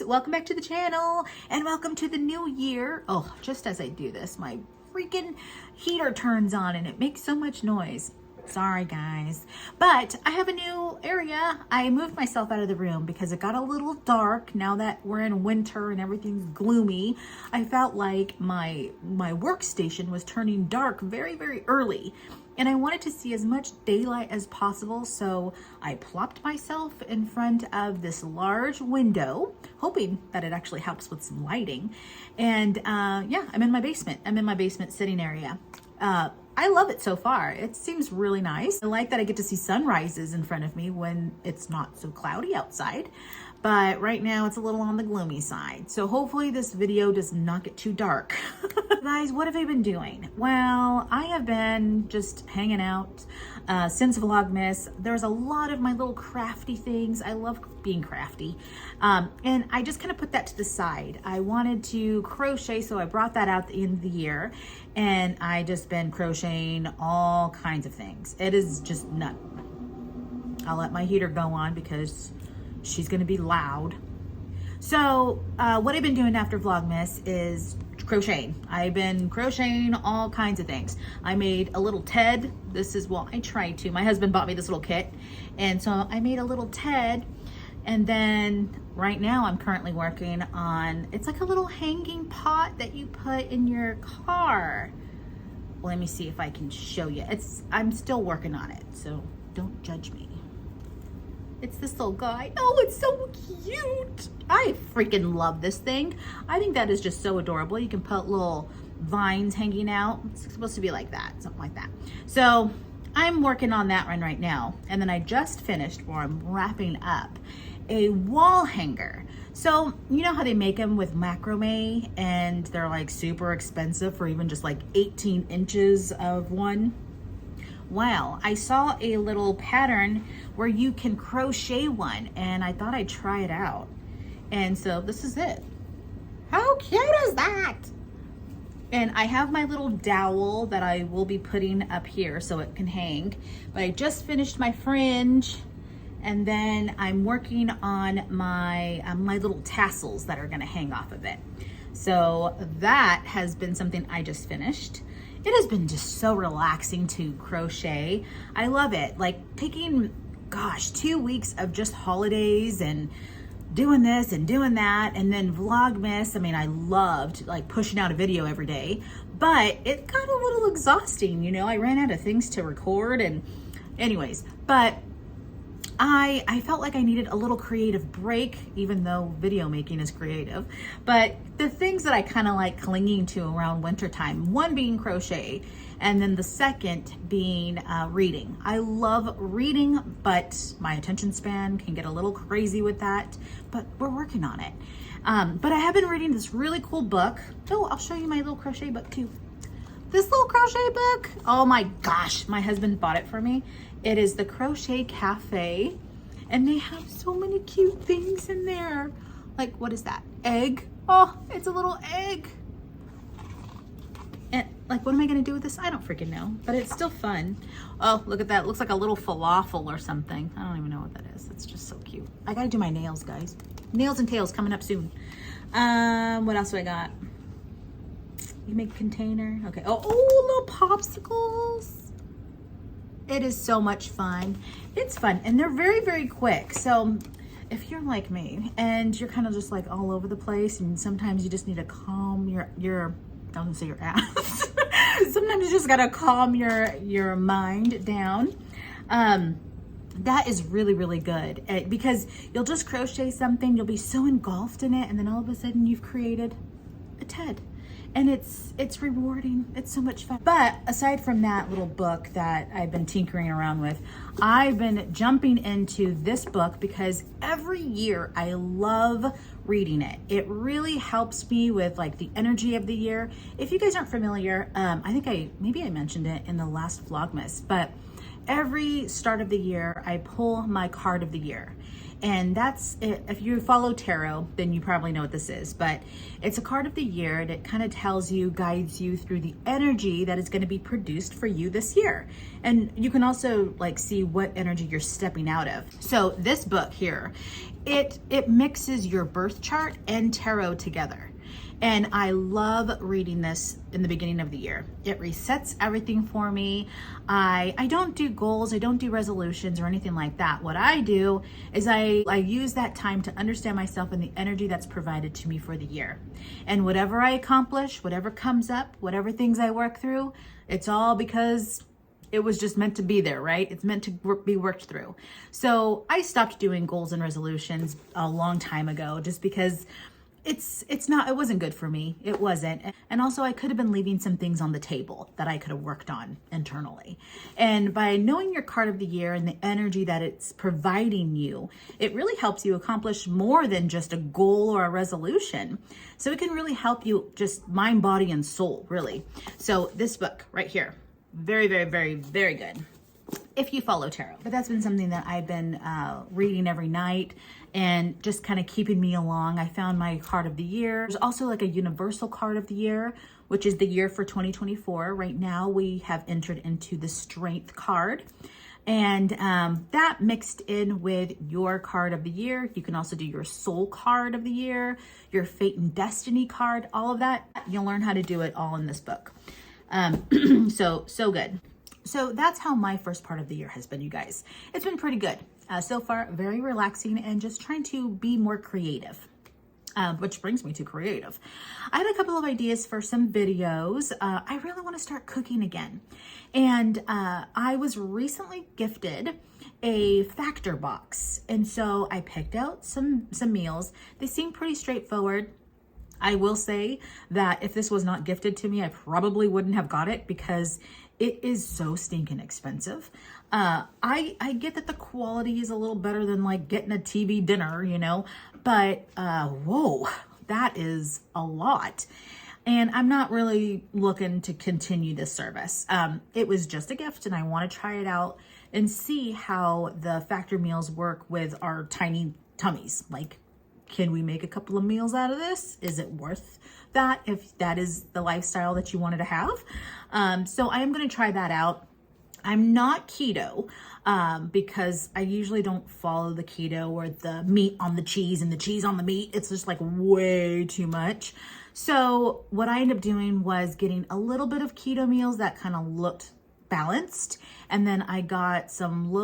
welcome back to the channel and welcome to the new year. Oh, just as I do this, my freaking heater turns on and it makes so much noise. Sorry guys, but I have a new area. I moved myself out of the room because it got a little dark. Now that we're in winter and everything's gloomy, I felt like my workstation was turning dark very, very early. And I wanted to see as much daylight as possible, so I plopped myself in front of this large window, hoping that it actually helps with some lighting. And yeah, I'm in my basement. I'm in my basement sitting area. I love it so far. It seems really nice. I like that I get to see sunrises in front of me when it's not so cloudy outside. But right now it's a little on the gloomy side. So hopefully this video does not get too dark. Guys, what have I been doing? Well, I have been just hanging out since Vlogmas. There's a lot of my little crafty things. I love being crafty. And I just kind of put that to the side. I wanted to crochet, so I brought that out at the end of the year. And I just been crocheting all kinds of things. It is just nuts. I'll let my heater go on because she's gonna be loud. So what I've been doing after Vlogmas is crocheting. I've been crocheting all kinds of things. I made a little Ted. This is, well, I tried to. My husband bought me this little kit. And so I made a little Ted. And then right now I'm currently working on, it's like a little hanging pot that you put in your car. Well, let me see if I can show you. I'm still working on it, so don't judge me. It's this little guy. Oh, it's so cute. I freaking love this thing. I think that is just so adorable. You can put little vines hanging out. It's supposed to be like that, something like that. So I'm working on that one right now. And then I just finished, or I'm wrapping up, a wall hanger. So you know how they make them with macrame and they're like super expensive for even just like 18 inches of one? Well, I saw a little pattern where you can crochet one and I thought I'd try it out. And so this is it. How cute is that? And I have my little dowel that I will be putting up here so it can hang. But I just finished my fringe and then I'm working on my my little tassels that are gonna hang off of it. So that has been something I just finished. It has been just so relaxing to crochet. I love it. Like taking, gosh, 2 weeks of just holidays and doing this and doing that, and then Vlogmas. I mean, I loved like pushing out a video every day, but it got a little exhausting, you know. I ran out of things to record and anyways, but I felt like I needed a little creative break, even though video making is creative. But the things that I kind of like clinging to around wintertime, one being crochet, and then the second being reading. I love reading, but my attention span can get a little crazy with that, but we're working on it. But I have been reading this really cool book. Oh, I'll show you my little crochet book too. This little crochet book, oh my gosh, my husband bought it for me. It is the Crochet Cafe, and they have so many cute things in there. Like, what is that? Egg? Oh, it's a little egg. And like, what am I gonna do with this? I don't freaking know, but it's still fun. Oh, look at that. It looks like a little falafel or something. I don't even know what that is. It's just so cute. I gotta do my nails, guys. Nails and tails coming up soon. What else do I got? You make a container. Okay. Oh, little popsicles. It is so much fun. It's fun, and they're very, very quick. So if you're like me and you're kind of just like all over the place, and sometimes you just need to calm your I was gonna say your ass. Sometimes you just gotta calm your mind down. That is really, really good because you'll just crochet something, you'll be so engulfed in it, and then all of a sudden you've created a Ted. And it's rewarding. It's so much fun. But aside from that little book that I've been tinkering around with, I've been jumping into this book because every year I love reading it. It really helps me with like the energy of the year. If you guys aren't familiar, I think maybe I mentioned it in the last Vlogmas, but every start of the year, I pull my card of the year. And that's it. If you follow tarot, then you probably know what this is, but it's a card of the year and it kind of tells you, guides you through the energy that is going to be produced for you this year. And you can also like see what energy you're stepping out of. So this book here, it mixes your birth chart and tarot together. And I love reading this in the beginning of the year. It resets everything for me. I don't do goals, I don't do resolutions or anything like that. What I do is I use that time to understand myself and the energy that's provided to me for the year. And whatever I accomplish, whatever comes up, whatever things I work through, it's all because it was just meant to be there, right? It's meant to be worked through. So I stopped doing goals and resolutions a long time ago just because it wasn't good for me. It wasn't. And also I could have been leaving some things on the table that I could have worked on internally. And by knowing your card of the year and the energy that it's providing you, it really helps you accomplish more than just a goal or a resolution. So it can really help you just mind, body, and soul, really. So this book right here, very, very, very, very good if you follow tarot. But that's been something that I've been reading every night and just kind of keeping me along. I found my card of the year. There's also like a universal card of the year, which is the year for 2024. Right now we have entered into the strength card. And that mixed in with your card of the year. You can also do your soul card of the year, your fate and destiny card, all of that. You'll learn how to do it all in this book. So good. So that's how my first part of the year has been, you guys. It's been pretty good. So far, very relaxing and just trying to be more creative. Which brings me to creative. I have a couple of ideas for some videos. I really want to start cooking again. And I was recently gifted a factor box. And so I picked out some meals. They seem pretty straightforward. I will say that if this was not gifted to me, I probably wouldn't have got it because it is so stinking expensive. I get that the quality is a little better than like getting a TV dinner, you know, but whoa, that is a lot. And I'm not really looking to continue this service. It was just a gift and I want to try it out and see how the factor meals work with our tiny tummies. Like, can we make a couple of meals out of this? Is it worth that if that is the lifestyle that you wanted to have? So I am going to try that out. I'm not keto because I usually don't follow the keto or the meat on the cheese and the cheese on the meat. It's just like way too much. So what I ended up doing was getting a little bit of keto meals that kind of looked balanced. And then I got some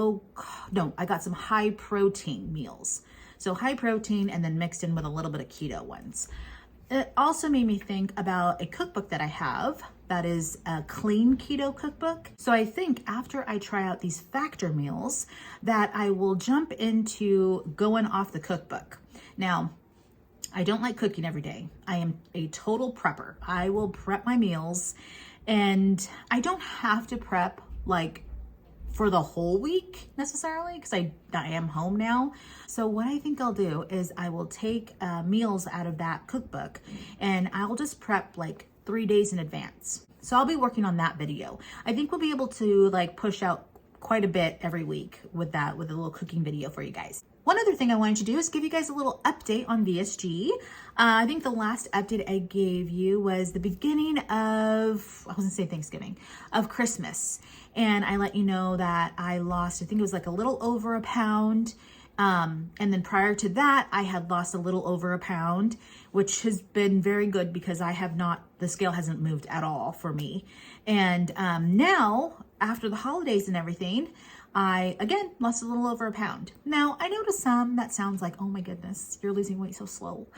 I got some high protein meals. So high protein and then mixed in with a little bit of keto ones. It also made me think about a cookbook that I have that is a clean keto cookbook. So I think after I try out these factor meals that I will jump into going off the cookbook. Now, I don't like cooking every day. I am a total prepper. I will prep my meals and I don't have to prep like for the whole week necessarily because I am home now. So what I think I'll do is I will take meals out of that cookbook and I'll just prep like 3 days in advance. So I'll be working on that video. I think we'll be able to like push out quite a bit every week with a little cooking video for you guys. One other thing I wanted to do is give you guys a little update on VSG. I think the last update I gave you was the beginning of, I was gonna say Thanksgiving, of Christmas. And I let you know that I lost, I think it was like a little over a pound. And then prior to that, I had lost a little over a pound, which has been very good because the scale hasn't moved at all for me. And now, after the holidays and everything, I, again, lost a little over a pound. Now, I know to some that sounds like, oh my goodness, you're losing weight so slow.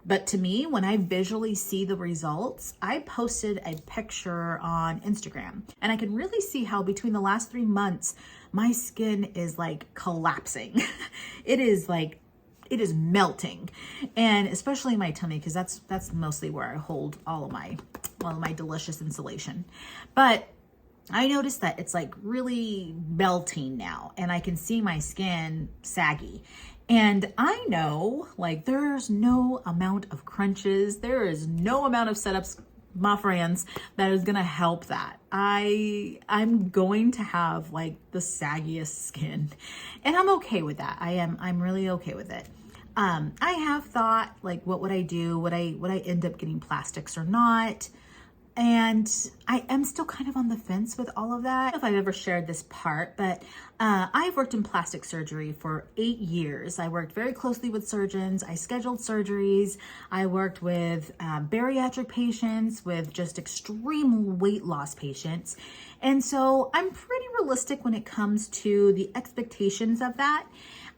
But to me, when I visually see the results, I posted a picture on Instagram and I can really see how between the last 3 months, my skin is like collapsing. It is melting, and especially my tummy, because that's mostly where I hold all of my delicious insulation. But I noticed that it's like really melting now and I can see my skin saggy. And I know like there's no amount of crunches, there is no amount of setups my friends, that is gonna help that. I'm going to have like the saggiest skin, and I'm okay with that. I'm really okay with it. I have thought, like, what would I do? Would I end up getting plastics or not? And I am still kind of on the fence with all of that. I don't know if I've ever shared this part, but I've worked in plastic surgery for 8 years. I worked very closely with surgeons. I scheduled surgeries. I worked with bariatric patients, with just extreme weight loss patients. And so I'm pretty realistic when it comes to the expectations of that.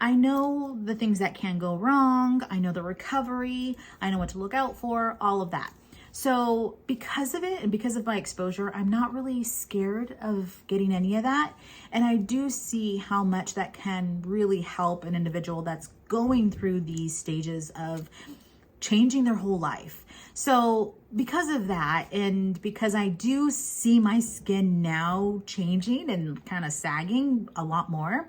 I know the things that can go wrong. I know the recovery. I know what to look out for, all of that. So because of it and because of my exposure, I'm not really scared of getting any of that. And I do see how much that can really help an individual that's going through these stages of changing their whole life. So because of that, and because I do see my skin now changing and kind of sagging a lot more,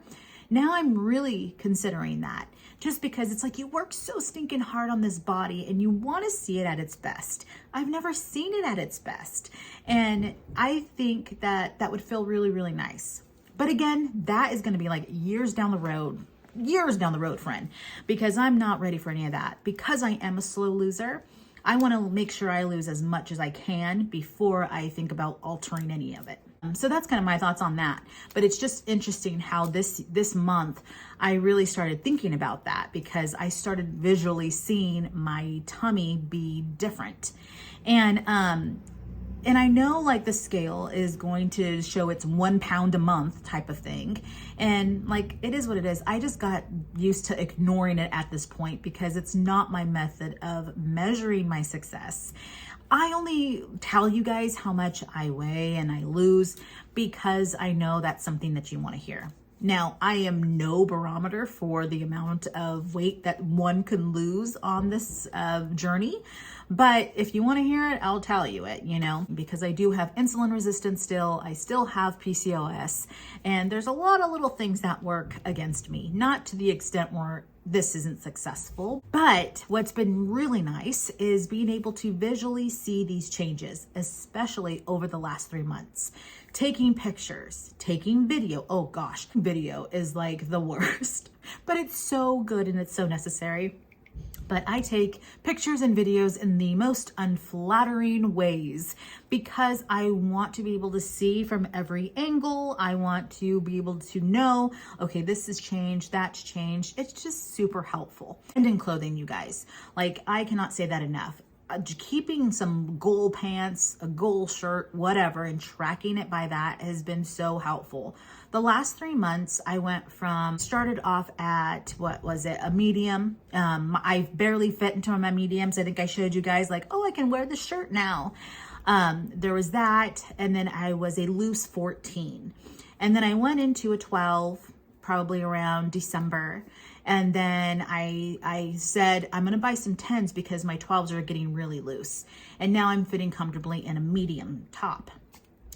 now I'm really considering that, just because it's like you work so stinking hard on this body and you want to see it at its best. I've never seen it at its best. And I think that that would feel really, really nice. But again, that is going to be like years down the road, friend, because I'm not ready for any of that. Because I am a slow loser, I want to make sure I lose as much as I can before I think about altering any of it. So that's kind of my thoughts on that. But it's just interesting how this month I really started thinking about that, because I started visually seeing my tummy be different. And I know like the scale is going to show it's 1 pound a month type of thing. And like, it is what it is. I just got used to ignoring it at this point because it's not my method of measuring my success. I only tell you guys how much I weigh and I lose because I know that's something that you want to hear. Now, I am no barometer for the amount of weight that one can lose on this journey. But if you want to hear it, I'll tell you it, because I do have insulin resistance still. I still have PCOS. And there's a lot of little things that work against me, not to the extent where this isn't successful. But what's been really nice is being able to visually see these changes, especially over the last 3 months. Taking pictures, taking video. Oh gosh, video is like the worst, but it's so good and it's so necessary. But I take pictures and videos in the most unflattering ways because I want to be able to see from every angle. I want to be able to know, okay, this has changed, that's changed. It's just super helpful. And in clothing, you guys, like, I cannot say that enough. Keeping some goal pants, a goal shirt, whatever, and tracking it by that has been so helpful. The last 3 months, I started off at, a medium. I barely fit into my mediums. I think I showed you guys like, oh, I can wear this shirt now. There was that. And then I was a loose 14. And then I went into a 12, probably around December. And then I said, I'm going to buy some 10s because my 12s are getting really loose. And now I'm fitting comfortably in a medium top.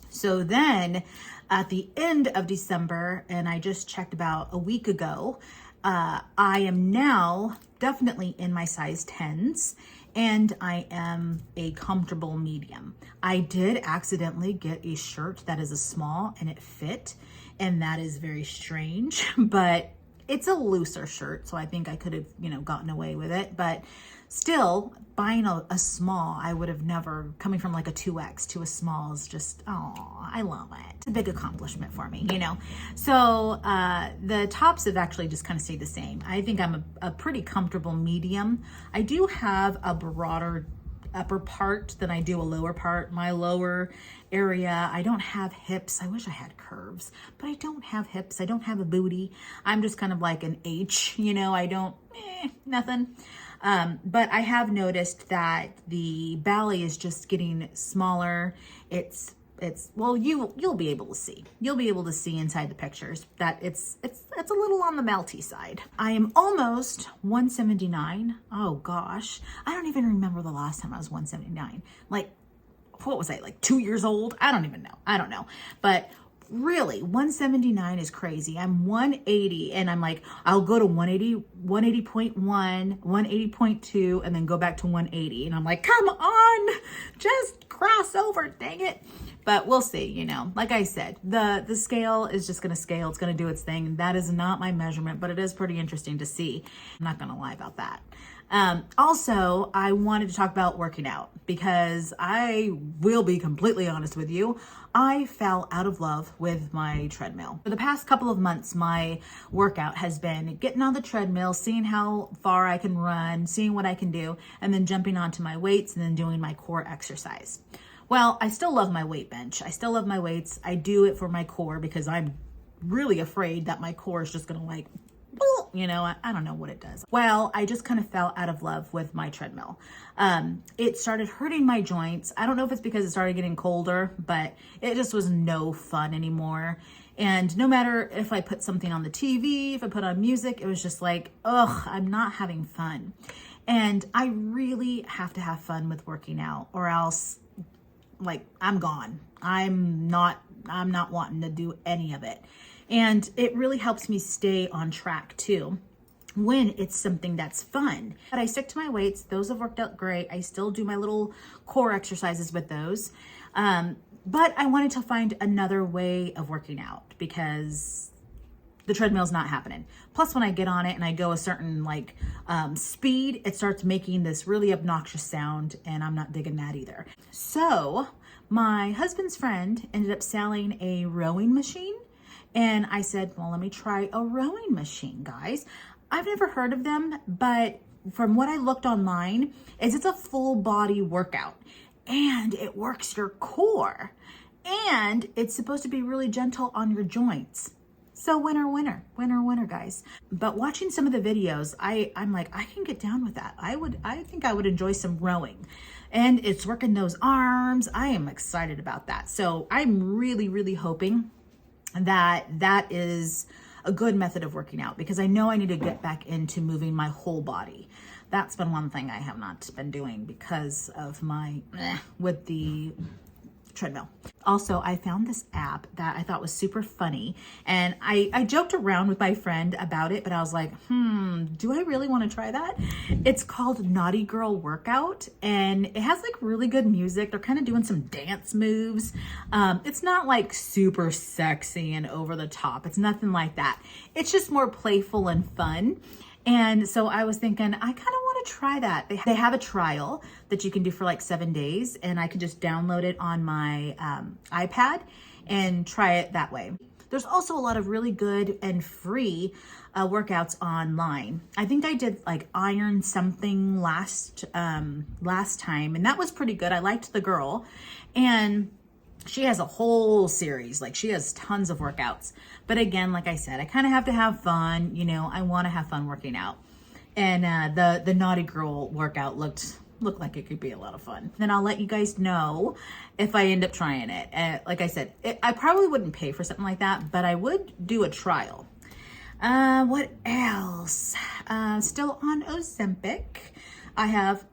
So then at the end of December, and I just checked about a week ago, I am now definitely in my size 10s. And I am a comfortable medium. I did accidentally get a shirt that is a small and it fit. And that is very strange, but it's a looser shirt, so I think I could have, gotten away with it. But still, buying a small, I would have never, coming from like a 2X to a small is just, oh, I love it. It's a big accomplishment for me, So the tops have actually just kind of stayed the same. I think I'm a pretty comfortable medium. I do have a broader upper part than I do a lower part. My lower area, I don't have hips. I wish I had curves, but I don't have hips. I don't have a booty. I'm just kind of like an H, I don't, nothing. But I have noticed that the belly is just getting smaller. Well, you'll be able to see. You'll be able to see inside the pictures that it's a little on the melty side. I am almost 179. Oh gosh. I don't even remember the last time I was 179. Like, what was I, like 2 years old? I don't even know. I don't know. But really 179 is crazy. I'm 180 and I'm like, I'll go to 180, 180.1, 180.2, and then go back to 180. And I'm like, come on, just cross over, dang it. But we'll see, you know, like I said, the scale is just going to scale. It's going to do its thing. That is not my measurement, but it is pretty interesting to see. I'm not going to lie about that. Also, I wanted to talk about working out because I will be completely honest with you. I fell out of love with my treadmill. For the past couple of months, my workout has been getting on the treadmill, seeing how far I can run, seeing what I can do, and then jumping onto my weights and then doing my core exercise. Well, I still love my weight bench. I still love my weights. I do it for my core because I'm really afraid that my core is just going to like, you know, I don't know what it does. Well, I just kind of fell out of love with my treadmill. It started hurting my joints. I don't know if it's because it started getting colder, but it just was no fun anymore. And no matter if I put something on the TV, if I put on music, it was just like, ugh, I'm not having fun. And I really have to have fun with working out or else like I'm gone. I'm not wanting to do any of it. And it really helps me stay on track too when it's something that's fun. But I stick to my weights. Those have worked out great. I still do my little core exercises with those. But I wanted to find another way of working out because the treadmill's not happening. Plus, when I get on it and I go a certain like speed, it starts making this really obnoxious sound and I'm not digging that either. So my husband's friend ended up selling a rowing machine. And I said, well, let me try a rowing machine, guys. I've never heard of them, but from what I looked online, it's a full body workout and it works your core and it's supposed to be really gentle on your joints. So winner, guys. But watching some of the videos, I'm like, I can get down with that. I think I would enjoy some rowing. And it's working those arms. I am excited about that. So I'm really, really hoping that is a good method of working out because I know I need to get back into moving my whole body. That's been one thing I have not been doing because of my with the treadmill. Also, I found this app that I thought was super funny and I joked around with my friend about it, but I was like, do I really want to try that? It's called Naughty Girl Workout and it has like really good music. They're kind of doing some dance moves. It's not like super sexy and over the top. It's nothing like that. It's just more playful and fun. And so I was thinking, I kind of want to try that. They have a trial that you can do for like 7 days and I can just download it on my iPad and try it that way. There's also a lot of really good and free workouts online. I think I did like iron something last time and that was pretty good. I liked the girl and she has a whole series, like she has tons of workouts. But again, like I said, I kind of have to have fun. You know, I want to have fun working out. And the Naughty Girl workout looked like it could be a lot of fun. Then I'll let you guys know if I end up trying it. Like I said, I probably wouldn't pay for something like that, but I would do a trial. What else? Still on Ozempic. I have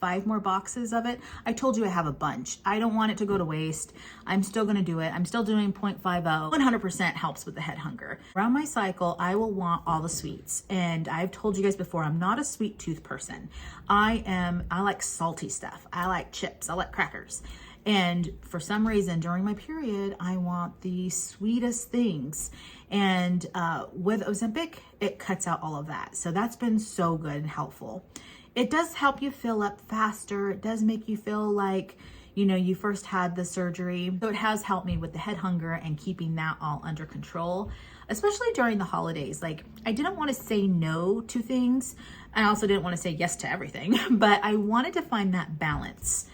5 more boxes of it. I told you I have a bunch. I don't want it to go to waste. I'm still going to do it. I'm still doing 0.50. 100% helps with the head hunger. Around my cycle, I will want all the sweets. And I've told you guys before, I'm not a sweet tooth person. I like salty stuff. I like chips. I like crackers. And for some reason, during my period, I want the sweetest things. And with Ozempic, it cuts out all of that. So that's been so good and helpful. It does help you fill up faster. It does make you feel like, you know, you first had the surgery. So it has helped me with the head hunger and keeping that all under control, especially during the holidays. Like I didn't want to say no to things. I also didn't want to say yes to everything, but I wanted to find that balance.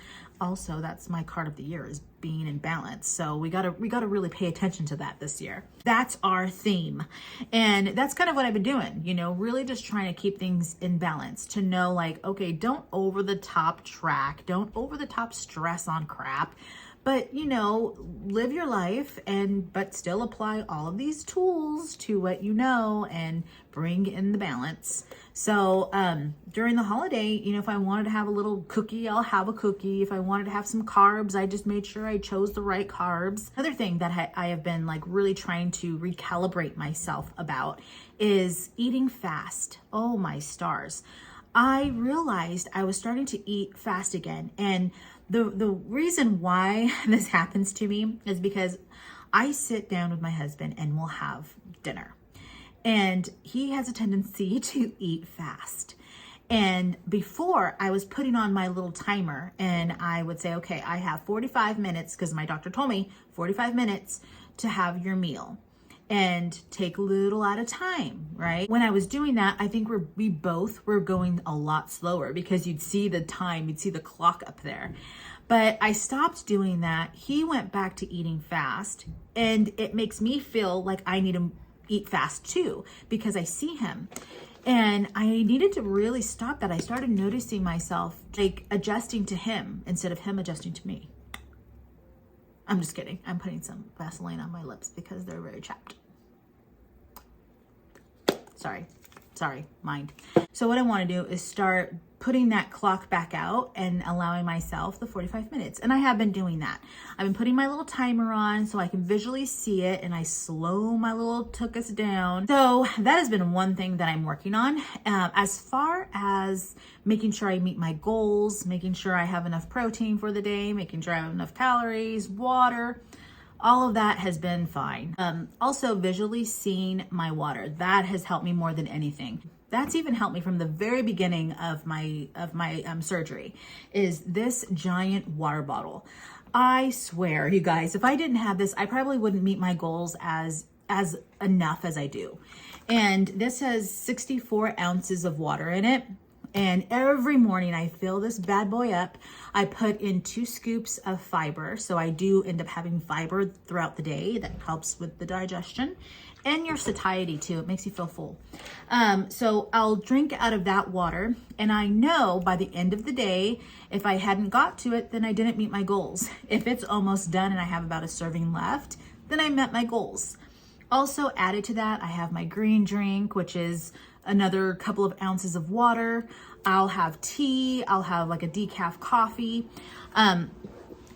Also, that's my card of the year is being in balance. So we gotta really pay attention to that this year. That's our theme. And that's kind of what I've been doing, you know, really just trying to keep things in balance to know like, okay, don't over the top track, don't over the top stress on crap, but you know, live your life but still apply all of these tools to what you know and bring in the balance. So during the holiday, you know, if I wanted to have a little cookie, I'll have a cookie. If I wanted to have some carbs, I just made sure I chose the right carbs. Another thing that I have been like really trying to recalibrate myself about is eating fast. Oh my stars. I realized I was starting to eat fast again. And the reason why this happens to me is because I sit down with my husband and we'll have dinner. And he has a tendency to eat fast. And before, I was putting on my little timer and I would say, okay, I have 45 minutes, because my doctor told me 45 minutes to have your meal and take a little at a time, right? When I was doing that, I think we both were going a lot slower, because you'd see the time, you'd see the clock up there. But I stopped doing that. He went back to eating fast, and it makes me feel like I need to eat fast too, because I see him. And I needed to really stop that. I started noticing myself like adjusting to him instead of him adjusting to me. I'm just kidding. I'm putting some Vaseline on my lips because they're very chapped. Sorry, mind. So what I want to do is start putting that clock back out and allowing myself the 45 minutes. And I have been doing that. I've been putting my little timer on so I can visually see it, and I slow my little tuchus down. So that has been one thing that I'm working on. As far as making sure I meet my goals, making sure I have enough protein for the day, making sure I have enough calories, water, all of that has been fine. Also visually seeing my water, that has helped me more than anything. That's even helped me from the very beginning of my surgery, is this giant water bottle. I swear, you guys, if I didn't have this, I probably wouldn't meet my goals as enough as I do. And this has 64 ounces of water in it. And every morning I fill this bad boy up. I put in 2 scoops of fiber. So I do end up having fiber throughout the day that helps with the digestion and your satiety too. It makes you feel full. So I'll drink out of that water. And I know by the end of the day, if I hadn't got to it, then I didn't meet my goals. If it's almost done and I have about a serving left, then I met my goals. Also added to that, I have my green drink, which is another couple of ounces of water. I'll have tea. I'll have like a decaf coffee.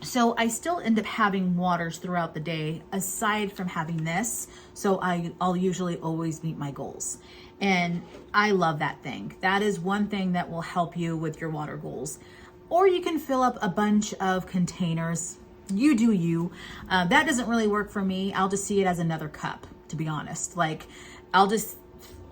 So I still end up having waters throughout the day aside from having this. So I'll usually always meet my goals. And I love that thing. That is one thing that will help you with your water goals. Or you can fill up a bunch of containers. You do you. That doesn't really work for me. I'll just see it as another cup, to be honest. Like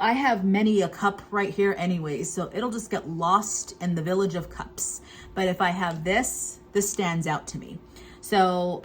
I have many a cup right here anyways, so it'll just get lost in the village of cups. But if I have this stands out to me. So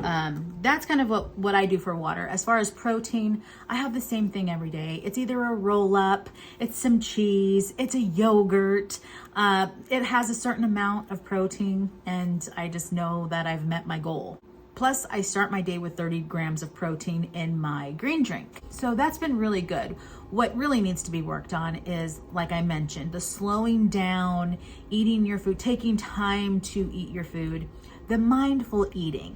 that's kind of what I do for water. As far as protein, I have the same thing every day. It's either a roll up, it's some cheese, it's a yogurt. It has a certain amount of protein, and I just know that I've met my goal. Plus, I start my day with 30 grams of protein in my green drink. So that's been really good. What really needs to be worked on is, like I mentioned, the slowing down, eating your food, taking time to eat your food, the mindful eating.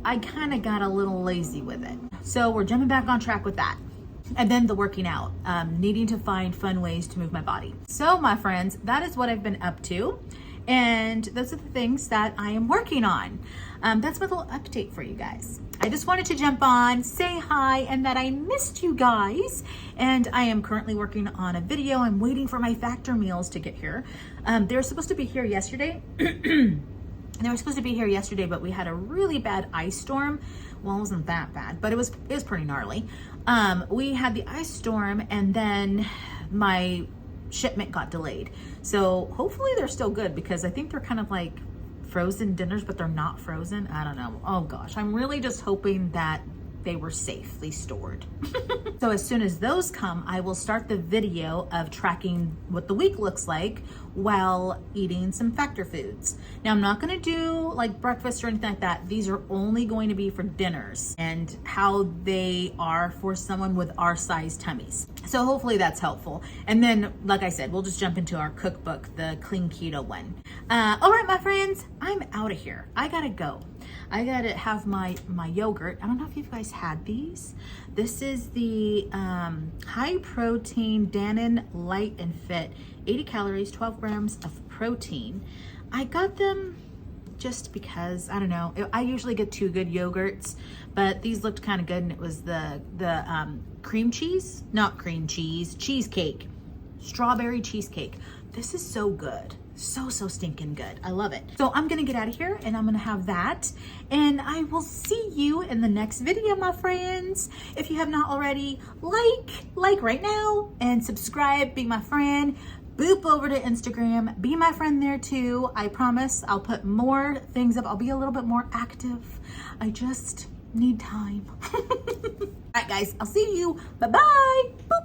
I kind of got a little lazy with it. So we're jumping back on track with that. And then the working out, needing to find fun ways to move my body. So my friends, that is what I've been up to. And those are the things that I am working on. That's my little update for you guys. I just wanted to jump on, say hi, and that I missed you guys. And I am currently working on a video. I'm waiting for my factor meals to get here. They were supposed to be here yesterday. They were supposed to be here yesterday, but we had a really bad ice storm. Well, it wasn't that bad, but it was pretty gnarly. We had the ice storm, and then my shipment got delayed. So hopefully they're still good, because I think they're kind of like frozen dinners, but they're not frozen. I don't know. Oh gosh, I'm really just hoping that they were safely stored. So as soon as those come, I will start the video of tracking what the week looks like while eating some factor foods. Now, I'm not gonna do like breakfast or anything like that. These are only going to be for dinners and how they are for someone with our size tummies. So hopefully that's helpful. And then, like I said, we'll just jump into our cookbook, the clean keto one. All right, my friends, I'm out of here. I gotta go. I gotta have my yogurt. I don't know if you guys had these. This is the high protein Dannon Light and Fit, 80 calories, 12 grams of protein. I got them just because, I don't know, I usually get 2 good yogurts, but these looked kind of good, and it was the cream cheese, not cream cheese, cheesecake, strawberry cheesecake. This is so good. So stinking good. I love it. So I'm gonna get out of here and I'm gonna have that, and I will see you in the next video, my friends. If you have not already, like right now, and subscribe, be my friend. Boop over to Instagram, be my friend there too. I promise I'll put more things up. I'll be a little bit more active. I just need time. All right, guys, I'll see you. Bye-bye. Boop.